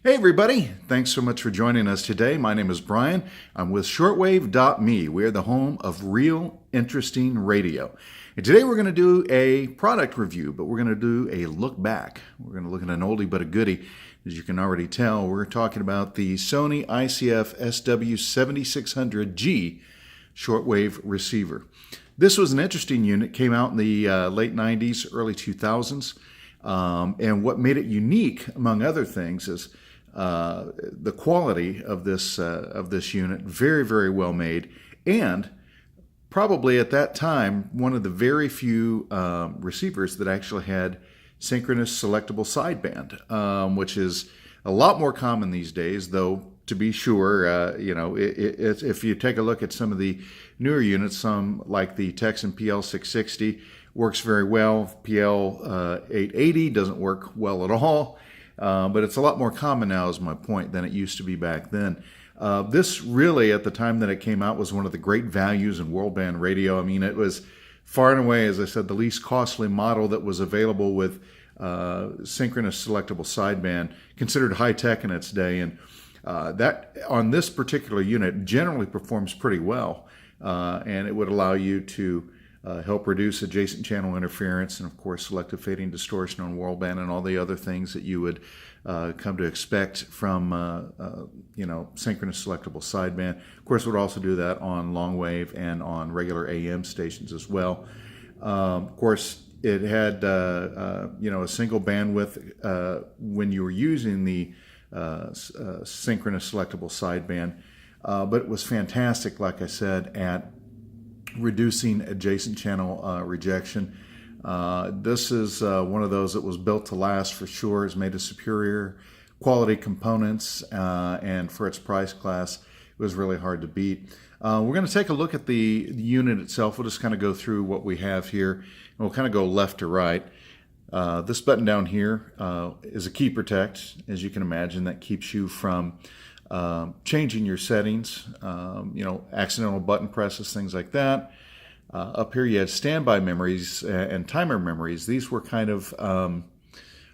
Hey everybody, thanks so much for joining us today. My name is Brian. I'm with Shortwave.Me. We are the home of real interesting radio. And today we're going to do a product review, but we're going to do a look back. We're going to look at an oldie but a goodie. As you can already tell, we're talking about the Sony ICF SW7600G shortwave receiver. This was an interesting unit, came out in the late 90s, early 2000s. And what made it unique, among other things, is the quality of this unit. Very, very well made, and probably at that time one of the very few receivers that actually had synchronous selectable sideband, which is a lot more common these days. Though to be sure, if you take a look at some of the newer units, some like the Texan PL660 works very well. PL880 doesn't work well at all. But it's a lot more common now, is my point, than it used to be back then. This really, at the time that it came out, was one of the great values in world band radio. I mean, it was far and away, as I said, the least costly model that was available with synchronous selectable sideband, considered high-tech in its day. And that, on this particular unit, generally performs pretty well. And it would allow you to help reduce adjacent channel interference and, of course, selective fading distortion on world band and all the other things that you would come to expect from synchronous selectable sideband. Of course, it would also do that on long wave and on regular AM stations as well. Of course, it had a single bandwidth when you were using the synchronous selectable sideband, but it was fantastic, like I said, at reducing adjacent channel rejection. This is one of those that was built to last for sure. It's made of superior quality components, and for its price class, it was really hard to beat. We're going to take a look at the unit itself. We'll just kind of go through what we have here, and we'll kind of go left to right. This button down here is a key protect. As you can imagine, that keeps you from changing your settings, accidental button presses, things like that. Up here you had standby memories and timer memories. These were kind of,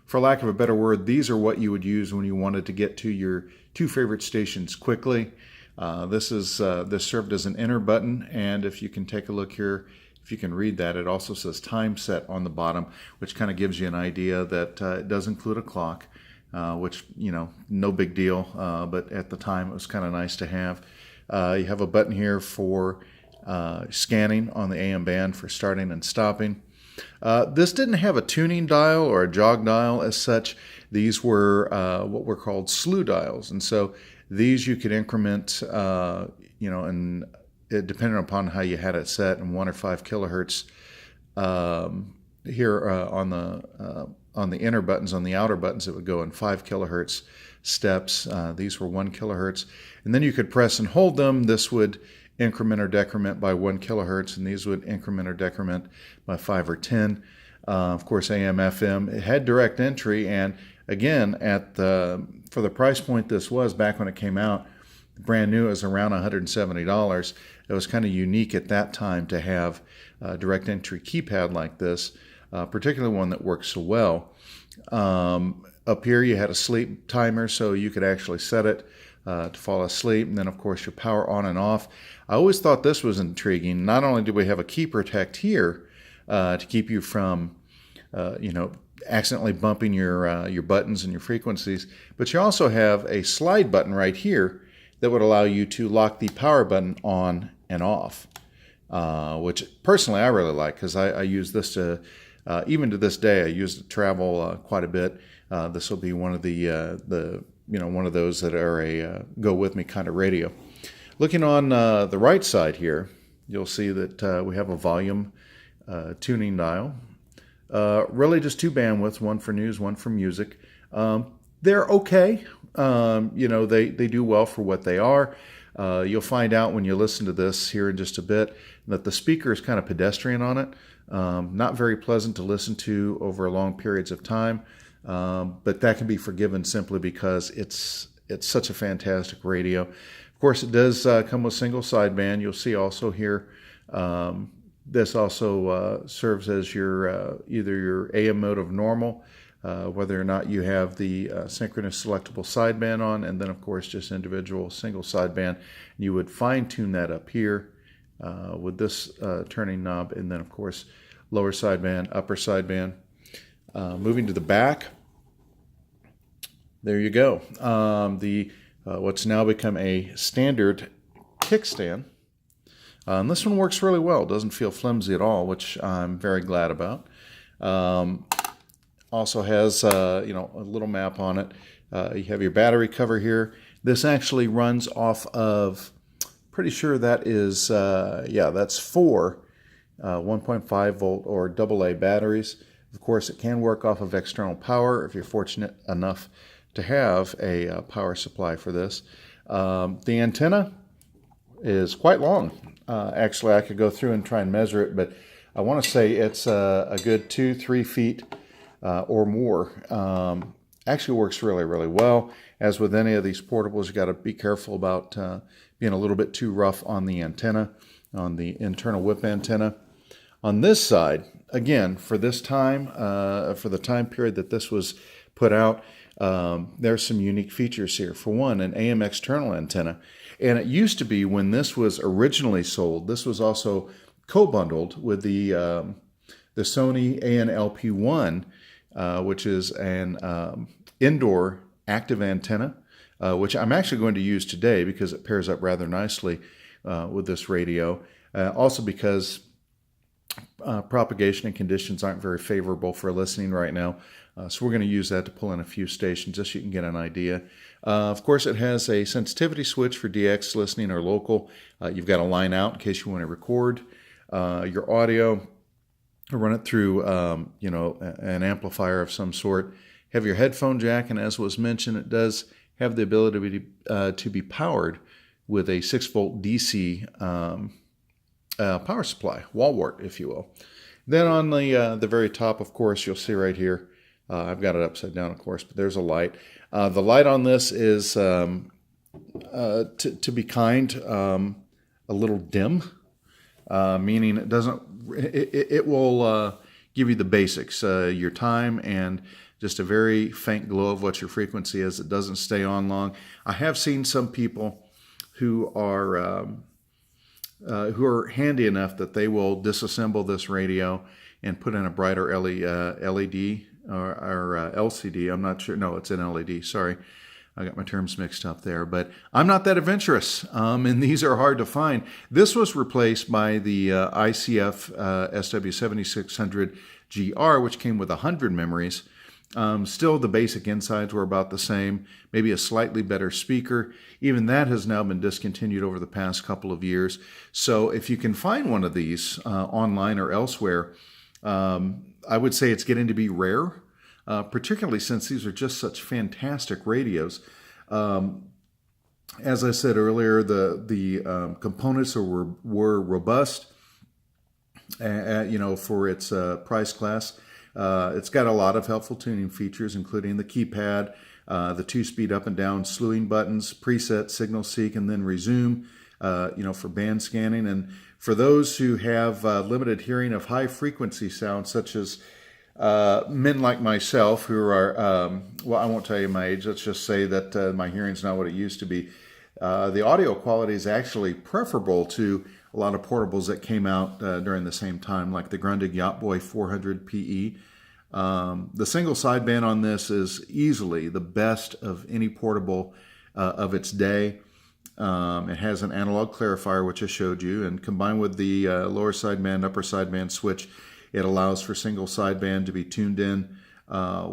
for lack of a better word, these are what you would use when you wanted to get to your two favorite stations quickly. This served as an enter button, and if you can take a look here, if you can read that, it also says time set on the bottom, which kind of gives you an idea that it does include a clock. Which, no big deal, but at the time it was kind of nice to have. You have a button here for scanning on the AM band for starting and stopping. This didn't have a tuning dial or a jog dial as such. These were what were called Slew Dials, and so these you could increment, and it depended upon how you had it set, in 1 or 5 kilohertz. Here on the inner buttons, on the outer buttons, it would go in 5 kilohertz steps. These were 1 kilohertz. And then you could press and hold them. This would increment or decrement by 1 kilohertz, and these would increment or decrement by 5 or 10. Of course, AM, FM. It had direct entry, and again, for the price point this was back when it came out, brand new, it was around $170. It was kind of unique at that time to have a direct entry keypad like this. Particularly one that works so well. Up here you had a sleep timer, so you could actually set it to fall asleep, and then of course your power on and off. I always thought this was intriguing. Not only do we have a key protect here to keep you from accidentally bumping your buttons and your frequencies, but you also have a slide button right here that would allow you to lock the power button on and off, which personally I really like, because I use this to even to this day, I use it to travel quite a bit. This will be one of one of those that are a go with me kind of radio. Looking on the right side here, you'll see that we have a volume tuning dial. Really just 2 bandwidths, one for news, one for music. They're okay. They do well for what they are. You'll find out when you listen to this here in just a bit that the speaker is kind of pedestrian on it. Not very pleasant to listen to over long periods of time, but that can be forgiven simply because it's such a fantastic radio. Of course, it does come with single sideband. You'll see also here, this also serves as your either your AM mode of normal, whether or not you have the synchronous selectable sideband on, and then of course just individual single sideband. You would fine tune that up here with this turning knob, and then of course lower sideband, upper sideband. Moving to the back, there you go. What's now become a standard kickstand. And this one works really well. It doesn't feel flimsy at all, which I'm very glad about. Also has a little map on it. You have your battery cover here. This actually runs off of, pretty sure that is, that's 4 1.5 volt or AA batteries. Of course, it can work off of external power if you're fortunate enough to have a power supply for this. The antenna is quite long. Actually, I could go through and try and measure it, but I want to say it's a good 2-3 feet or more. Actually works really, really well. As with any of these portables, you got to be careful about being a little bit too rough on the antenna, on the internal whip antenna. On this side, again, for this time, for the time period that this was put out, there's some unique features here. For one, an AM external antenna. And it used to be, when this was originally sold, this was also co-bundled with the Sony AN-LP1, which is an indoor active antenna, which I'm actually going to use today because it pairs up rather nicely with this radio. Also because propagation and conditions aren't very favorable for listening right now. So we're going to use that to pull in a few stations just so you can get an idea. Of course, it has a sensitivity switch for DX listening or local. You've got a line out in case you want to record your audio, run it through an amplifier of some sort. Have your headphone jack, and as was mentioned, it does have the ability to be powered with a 6-volt DC power supply, wall wart, if you will. Then on the very top, of course, you'll see right here, I've got it upside down, of course, but there's a light. The light on this is, to be kind, a little dim, meaning it will give you the basics, your time, and just a very faint glow of what your frequency is. It doesn't stay on long. I have seen some people who are handy enough that they will disassemble this radio and put in a brighter LED or LCD. I'm not sure. No, it's an LED. Sorry, I got my terms mixed up there. But I'm not that adventurous, and these are hard to find. This was replaced by the ICF SW7600 GR, which came with 100 memories. Still, the basic insides were about the same, maybe a slightly better speaker. Even that has now been discontinued over the past couple of years. So if you can find one of these online or elsewhere, I would say it's getting to be rare, particularly since these are just such fantastic radios. As I said earlier, the components were robust, for its price class. It's got a lot of helpful tuning features, including the keypad, the 2-speed up and down slewing buttons, preset, signal seek, and then resume, for band scanning. And for those who have limited hearing of high frequency sounds, such as men like myself who are, I won't tell you my age, let's just say that my hearing's not what it used to be. The audio quality is actually preferable to a lot of portables that came out during the same time, like the Grundig Yachtboy 400 PE. The single sideband on this is easily the best of any portable of its day. It has an analog clarifier, which I showed you, and combined with the lower sideband, upper sideband switch, it allows for single sideband to be tuned in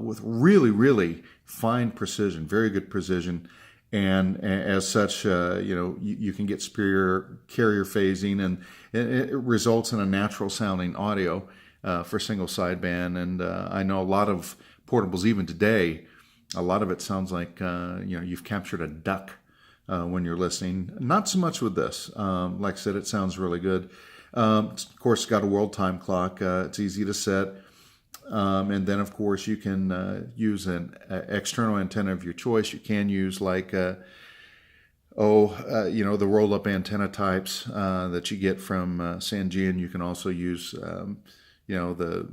with really, really fine precision, very good precision. And as such, you can get superior carrier phasing, and it results in a natural sounding audio for single sideband. And I know a lot of portables, even today, a lot of it sounds like you've captured a duck when you're listening. Not so much with this. Like I said, it sounds really good. Of course, it's got a world time clock. It's easy to set. And then, of course, you can use an external antenna of your choice. You can use like, the roll-up antenna types that you get from Sangean. You can also use, the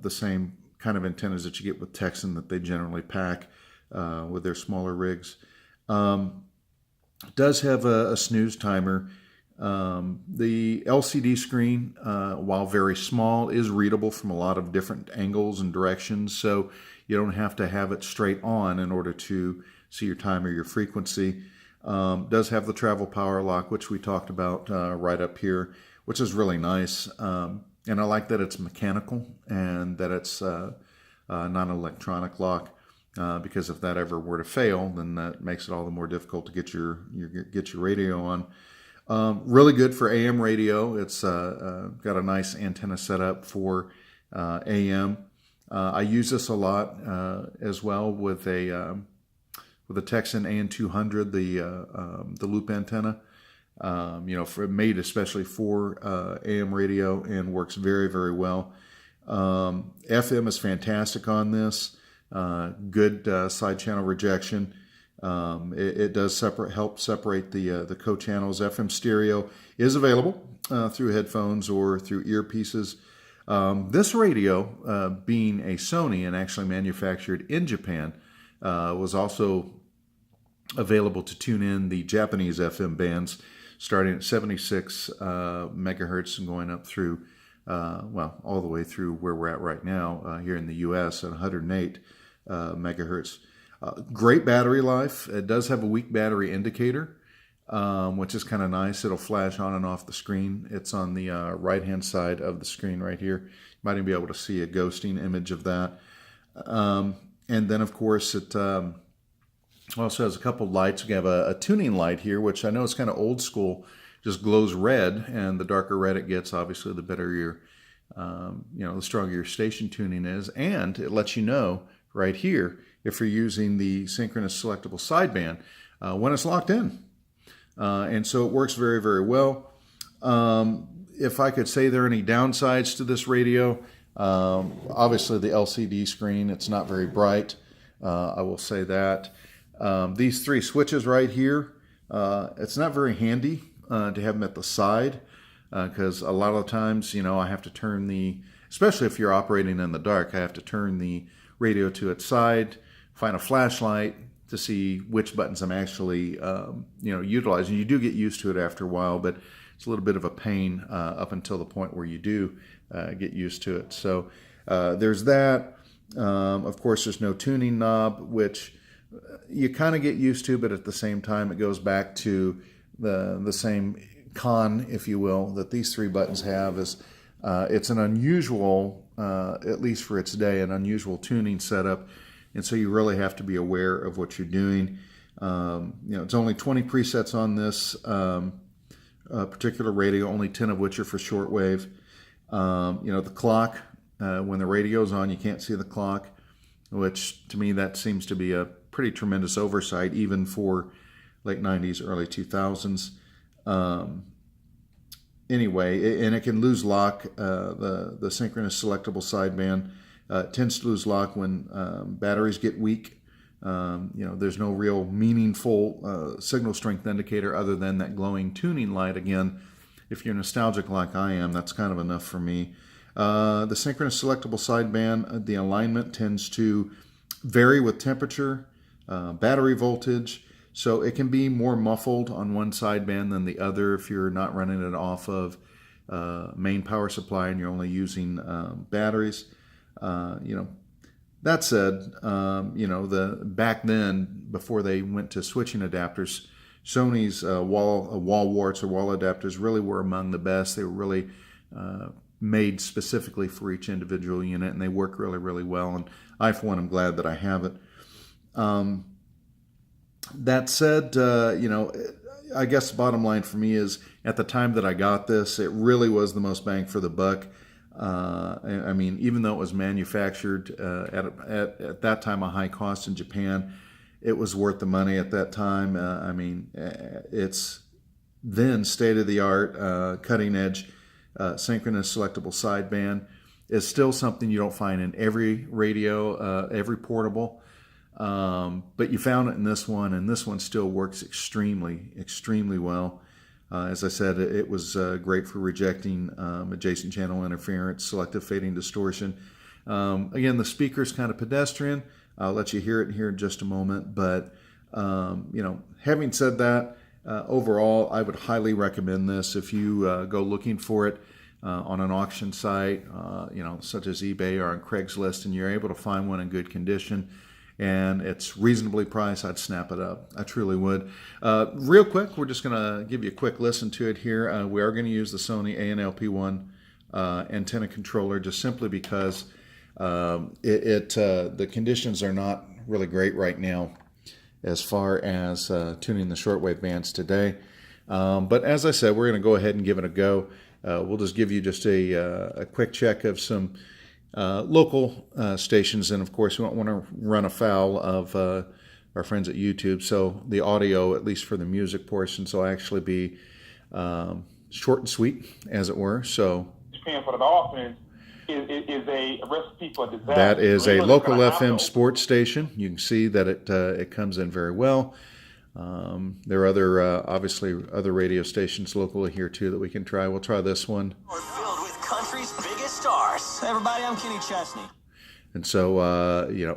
same kind of antennas that you get with Texan that they generally pack with their smaller rigs. It does have a snooze timer. The LCD screen, while very small, is readable from a lot of different angles and directions, so you don't have to have it straight on in order to see your time or your frequency. Does have the travel power lock, which we talked about right up here, which is really nice. And I like that it's mechanical and that it's not an electronic lock, because if that ever were to fail, then that makes it all the more difficult to get your radio on. Really good for AM radio. It's got a nice antenna setup for AM. I use this a lot as well with a Texan AN200, the loop antenna. Made especially for AM radio, and works very, very well. FM is fantastic on this. Good side channel rejection. It does help separate the co-channels. FM stereo is available through headphones or through earpieces. This radio, being a Sony and actually manufactured in Japan, was also available to tune in the Japanese FM bands, starting at 76 megahertz and going up through, all the way through where we're at right now here in the U.S. at 108 megahertz. Great battery life. It does have a weak battery indicator, which is kind of nice. It'll flash on and off the screen. It's on the right-hand side of the screen right here. You might even be able to see a ghosting image of that. And then, of course, it also has a couple lights. We have a tuning light here, which I know is kind of old school, just glows red, and the darker red it gets, obviously, the better your, the stronger your station tuning is. And it lets you know right here if you're using the synchronous selectable sideband when it's locked in. And so it works very, very well. If I could say there are any downsides to this radio, obviously the LCD screen, it's not very bright. I will say that. These three switches right here, it's not very handy to have them at the side, because a lot of the times, I have to turn especially if you're operating in the dark, I have to turn the radio to its side, find a flashlight to see which buttons I'm actually, utilizing. You do get used to it after a while, but it's a little bit of a pain up until the point where you do get used to it. So there's that. Of course, there's no tuning knob, which you kind of get used to, but at the same time, it goes back to the same con, if you will, that these three buttons have. Is it's an unusual, at least for its day, an unusual tuning setup, and so you really have to be aware of what you're doing. It's only 20 presets on this particular radio, only 10 of which are for shortwave. The clock, when the radio's on, you can't see the clock, which to me that seems to be a pretty tremendous oversight, even for late 90s, early 2000s. Anyway, and it can lose lock. The synchronous selectable sideband tends to lose lock when batteries get weak. There's no real meaningful signal strength indicator other than that glowing tuning light. Again, if you're nostalgic like I am, that's kind of enough for me. The synchronous selectable sideband, the alignment tends to vary with temperature, battery voltage, so it can be more muffled on one sideband than the other if you're not running it off of main power supply and you're only using batteries. That said, back then, before they went to switching adapters, Sony's wall warts or wall adapters really were among the best. They were really made specifically for each individual unit, and they work really, really well. And I, for one, am glad that I have it. That said, I guess the bottom line for me is, at the time that I got this, it really was the most bang for the buck. I mean, even though it was manufactured at that time a high cost in Japan, it was worth the money at that time. It's then state-of-the-art, cutting-edge synchronous selectable sideband. Is still something you don't find in every radio, every portable. But you found it in this one, and this one still works extremely, extremely well. As I said, it was great for rejecting adjacent channel interference, selective fading distortion. Again, the speaker's kind of pedestrian. I'll let you hear it here in just a moment. But, having said that, overall, I would highly recommend this if you go looking for it on an auction site, such as eBay or on Craigslist, and you're able to find one in good condition and it's reasonably priced, I'd snap it up. I truly would. Real quick, we're just going to give you a quick listen to it here. We are going to use the Sony ANLP1 antenna controller just simply because the conditions are not really great right now as far as tuning the shortwave bands today. But as I said, we're going to go ahead and give it a go. We'll just give you just a quick check of some local stations, and of course we don't want to run afoul of our friends at YouTube, so the audio, at least for the music portions, will actually be short and sweet, as it were. So for the Dolphins is a recipe for disaster. That is a local FM sports station. You can see that it comes in very well. There are other obviously other radio stations locally here too that we can try. We'll try this one. Filled with country's biggest stars. Hey everybody, I'm Kenny Chesney. And so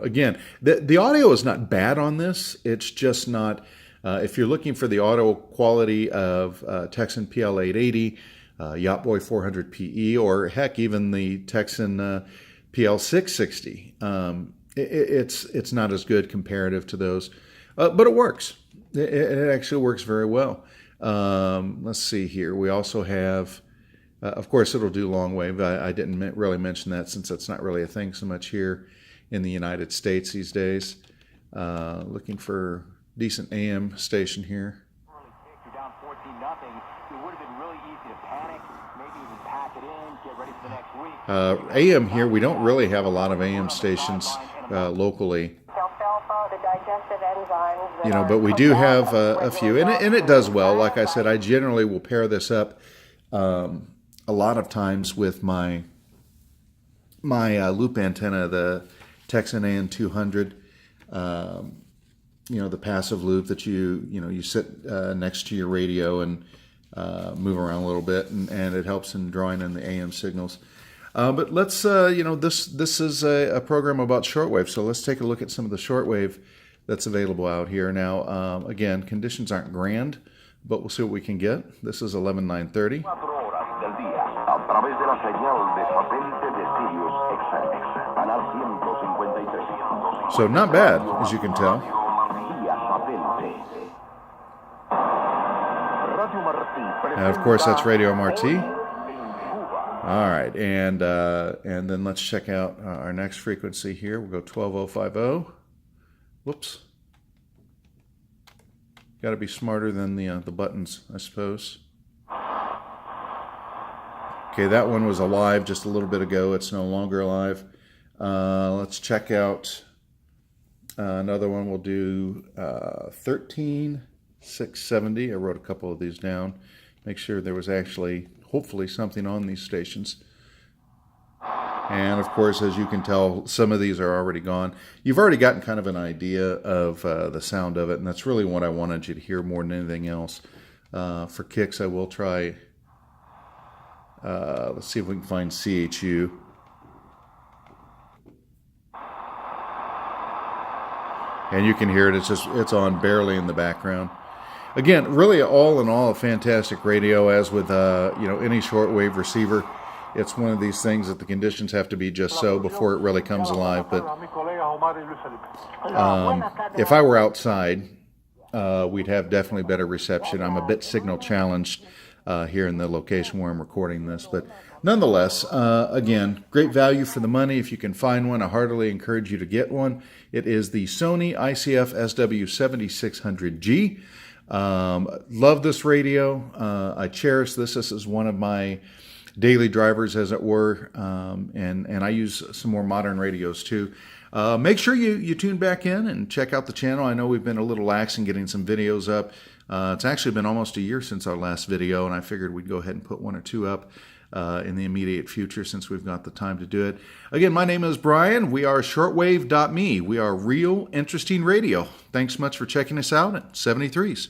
again, the audio is not bad on this. It's just not. If you're looking for the audio quality of Texan PL880, Yacht Boy 400 PE, or heck, even the Texan PL660, it's not as good comparative to those, but it works. It actually works very well. Let's see here. We also have, of course, it'll do long wave. I didn't really mention that since that's not really a thing so much here in the United States these days. Looking for decent AM station here. You're down 14-0. It would have been really easy to panic, maybe even pack it in, get ready for the next week. AM here, we don't really have a lot of AM stations locally. But we do have a few, and it does well. Like I said, I generally will pair this up a lot of times with my loop antenna, the Texan AN200. The passive loop that you sit next to your radio and move around a little bit, and it helps in drawing in the AM signals. But let's, this is a program about shortwave, so let's take a look at some of the shortwave that's available out here. Now, again, conditions aren't grand, but we'll see what we can get. This is 11930. So not bad, as you can tell. And of course, that's Radio Marti. All right, and then let's check out our next frequency here. We'll go 12050. Whoops. Got to be smarter than the buttons, I suppose. Okay, that one was alive just a little bit ago. It's no longer alive. Let's check out another one. We'll do 13670. I wrote a couple of these down. Make sure there was actually, hopefully, something on these stations. And of course, as you can tell, some of these are already gone. You've already gotten kind of an idea of the sound of it, and that's really what I wanted you to hear more than anything else. For kicks, I will try, let's see if we can find CHU. And you can hear it, it's on barely in the background. Again, really all in all, a fantastic radio, as with any shortwave receiver. It's one of these things that the conditions have to be just so before it really comes alive. But if I were outside, we'd have definitely better reception. I'm a bit signal challenged here in the location where I'm recording this. But nonetheless, again, great value for the money. If you can find one, I heartily encourage you to get one. It is the Sony ICF SW7600G. Love this radio. I cherish this. This is one of my daily drivers, as it were, and I use some more modern radios too. Make sure you tune back in and check out the channel. I know we've been a little lax in getting some videos up. It's actually been almost a year since our last video, and I figured we'd go ahead and put one or two up in the immediate future since we've got the time to do it. Again, my name is Brian. We are Shortwave.Me. We are real, interesting radio. Thanks much for checking us out at 73s.